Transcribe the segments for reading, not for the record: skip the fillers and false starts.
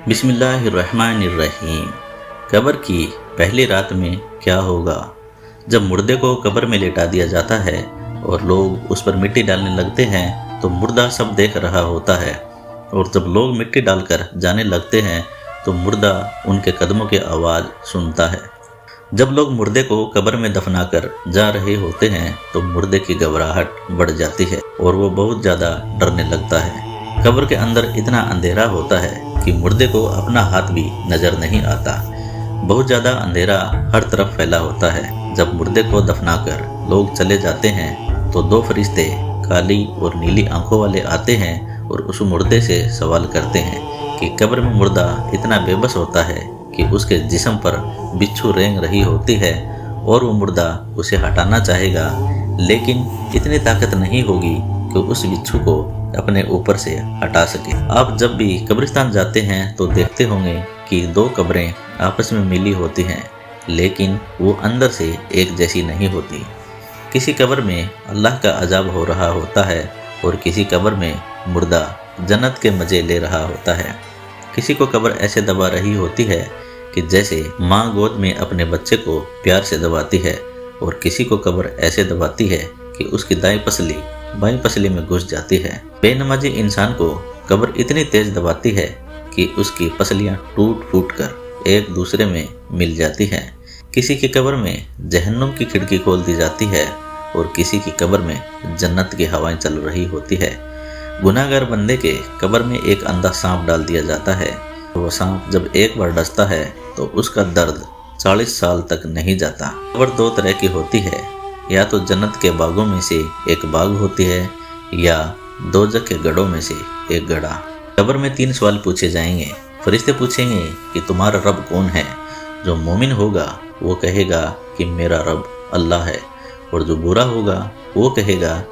बिस्मिल्लाहिर्रहमानिर्रहीम। कब्र की पहली रात में क्या होगा? जब मुर्दे को कब्र में लेटा दिया जाता है और लोग उस पर मिट्टी डालने लगते हैं तो मुर्दा सब देख रहा होता है, और जब लोग मिट्टी डालकर जाने लगते हैं तो मुर्दा उनके कदमों की आवाज़ सुनता है। जब लोग मुर्दे को कब्र में दफनाकर जा रहे होते हैं तो मुर्दे की घबराहट बढ़ जाती है और वो बहुत ज़्यादा डरने लगता है। कब्र के अंदर इतना अंधेरा होता है कि मुर्दे को अपना हाथ भी नज़र नहीं आता। बहुत ज़्यादा अंधेरा हर तरफ फैला होता है। जब मुर्दे को दफनाकर लोग चले जाते हैं तो दो फरिश्ते काली और नीली आंखों वाले आते हैं और उस मुर्दे से सवाल करते हैं कि कब्र में मुर्दा इतना बेबस होता है कि उसके जिस्म पर बिच्छू रेंग रही होती है और वो मुर्दा उसे हटाना चाहेगा, लेकिन इतनी ताकत नहीं होगी कि उस बिच्छू को अपने ऊपर से हटा सके। आप जब भी कब्रिस्तान जाते हैं तो देखते होंगे कि दो कब्रें आपस में मिली होती हैं, लेकिन वो अंदर से एक जैसी नहीं होती। किसी कब्र में अल्लाह का अजाब हो रहा होता है और किसी कब्र में मुर्दा जन्नत के मज़े ले रहा होता है। किसी को कब्र ऐसे दबा रही होती है कि जैसे माँ गोद में अपने बच्चे को प्यार से दबाती है, और किसी को कब्र ऐसे दबाती है कि उसकी दाएं पसली बाएं पसली में घुस जाती है। बेनमाजी इंसान को कब्र इतनी तेज दबाती है कि उसकी पसलियां टूट फूट कर एक दूसरे में मिल जाती हैं। किसी की कब्र में जहन्नुम की खिड़की खोल दी जाती है और किसी की कब्र में जन्नत की हवाएं चल रही होती है। गुनाहगार बंदे के कब्र में एक अंधा सांप डाल दिया जाता है। वो सांप जब एक बार डसता है तो उसका दर्द 40 साल तक नहीं जाता। कब्र दो तरह की होती है, या तो जन्नत के बागों में से एक बाग होती है या दोजख के गढ़ों में से एक गढ़ा। कब्र में 3 सवाल पूछे जाएंगे। फरिश्ते पूछेंगे कि तुम्हारा रब कौन है? जो मोमिन होगा वो कहेगा कि मेरा रब अल्लाह है, और जो बुरा होगा वो कहेगा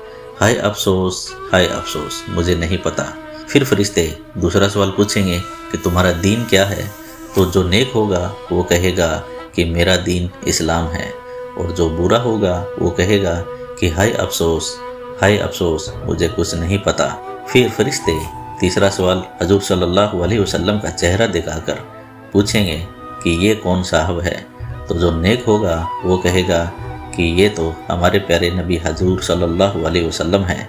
हाय अफसोस मुझे नहीं पता। फिर फरिश्ते दूसरा सवाल पूछेंगे कि तुम्हारा दीन क्या है? तो जो नेक होगा वो कहेगा कि मेरा दीन इस्लाम है, और जो बुरा होगा वो कहेगा कि हाय अफसोस मुझे कुछ नहीं पता। फिर फरिश्ते तीसरा सवाल हजूर सल्लल्लाहु अलैहि वसल्लम का चेहरा दिखाकर पूछेंगे कि ये कौन साहब है? तो जो नेक होगा वो कहेगा कि ये तो हमारे प्यारे नबी हजूर सल्लल्लाहु अलैहि वसल्लम है,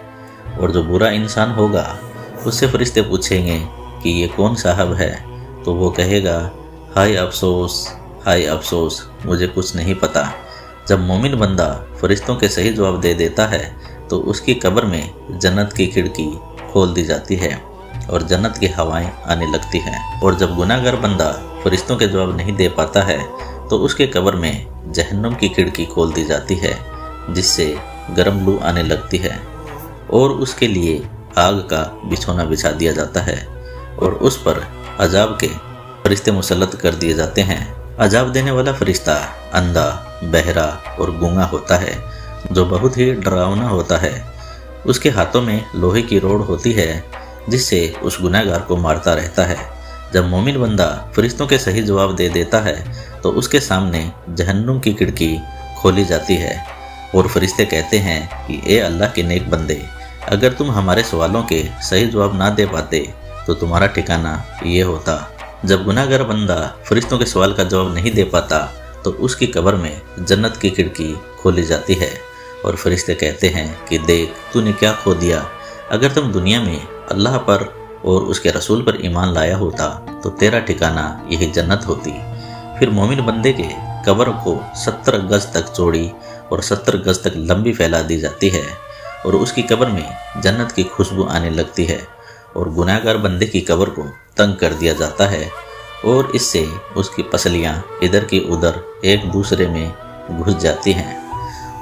और जो बुरा इंसान होगा उससे फरिश्ते पूछेंगे कि ये कौन साहब है? तो वो कहेगा हाय अफसोस मुझे कुछ नहीं पता। जब मोमिन बंदा फरिश्तों के सही जवाब दे देता है तो उसकी कब्र में जन्नत की खिड़की खोल दी जाती है और जन्नत की हवाएं आने लगती हैं। और जब गुनाहगार बंदा फरिश्तों के जवाब नहीं दे पाता है तो उसके कब्र में जहन्नुम की खिड़की खोल दी जाती है, जिससे गर्म लू आने लगती है और उसके लिए आग का बिछौना बिछा दिया जाता है और उस पर अजाब के फरिश्ते मुसल्लत कर दिए जाते हैं। अजाब देने वाला फरिश्ता अंधा, बहरा और गूंगा होता है, जो बहुत ही डरावना होता है। उसके हाथों में लोहे की रोड होती है जिससे उस गुनहगार को मारता रहता है। जब मोमिन बंदा फरिश्तों के सही जवाब दे देता है तो उसके सामने जहन्नुम की खिड़की खोली जाती है और फरिश्ते कहते हैं कि ए अल्लाह के नेक बंदे, अगर तुम हमारे सवालों के सही जवाब ना दे पाते तो तुम्हारा ठिकाना ये होता। जब गुनाहगार बंदा फरिश्तों के सवाल का जवाब नहीं दे पाता तो उसकी कब्र में जन्नत की खिड़की खोली जाती है और फरिश्ते कहते हैं कि देख तूने क्या खो दिया। अगर तुम दुनिया में अल्लाह पर और उसके रसूल पर ईमान लाया होता तो तेरा ठिकाना यही जन्नत होती। फिर मोमिन बंदे के कब्र को 70 गज तक चौड़ी और 70 गज तक लंबी फैला दी जाती है और उसकी कब्र में जन्नत की खुशबू आने लगती है, और गुनाहगार बंदे की कब्र को तंग कर दिया जाता है और इससे उसकी पसलियां इधर की उधर एक दूसरे में घुस जाती हैं।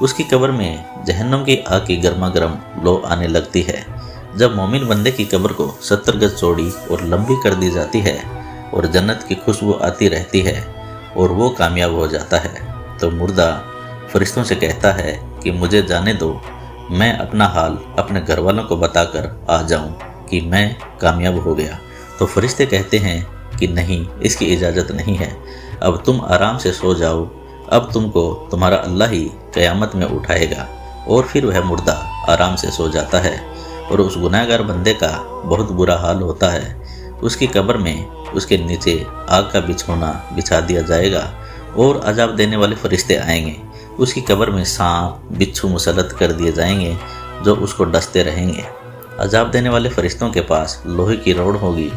उसकी कब्र में जहन्नम की आग की गर्मा गर्म लो आने लगती है। जब मोमिन बंदे की कब्र को 70 गज चौड़ी और लंबी कर दी जाती है और जन्नत की खुशबू आती रहती है और वो कामयाब हो जाता है तो मुर्दा फरिश्तों से कहता है कि मुझे जाने दो, मैं अपना हाल अपने घर वालों को बताकर आ जाऊं कि मैं कामयाब हो गया। तो फरिश्ते कहते हैं कि नहीं, इसकी इजाज़त नहीं है, अब तुम आराम से सो जाओ, अब तुमको तुम्हारा अल्लाह ही क़यामत में उठाएगा। और फिर वह मुर्दा आराम से सो जाता है और उस गुनाहगार बंदे का बहुत बुरा हाल होता है। اس کی قبر میں اس کے نیچے آگ کا بچھونا بچھا دیا جائے گا اور عذاب دینے والے فرشتے آئیں گے۔ اس کی قبر میں سانپ بچھو مسلط کر دیے جائیں گے جو اس کو ڈستے رہیں گے۔ عذاب دینے والے فرشتوں کے پاس لوہے کی روڑ ہوگی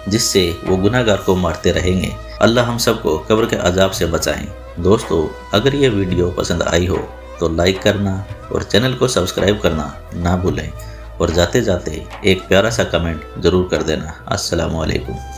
جس سے وہ گناہ گار کو مارتے رہیں گے۔ اللہ ہم سب کو قبر کے عذاب سے بچائیں۔ دوستو، اگر یہ ویڈیو پسند آئی ہو تو لائک کرنا اور چینل کو سبسکرائب کرنا نہ بھولیں، اور جاتے جاتے ایک پیارا سا کمنٹ ضرور کر دینا۔ السلام علیکم۔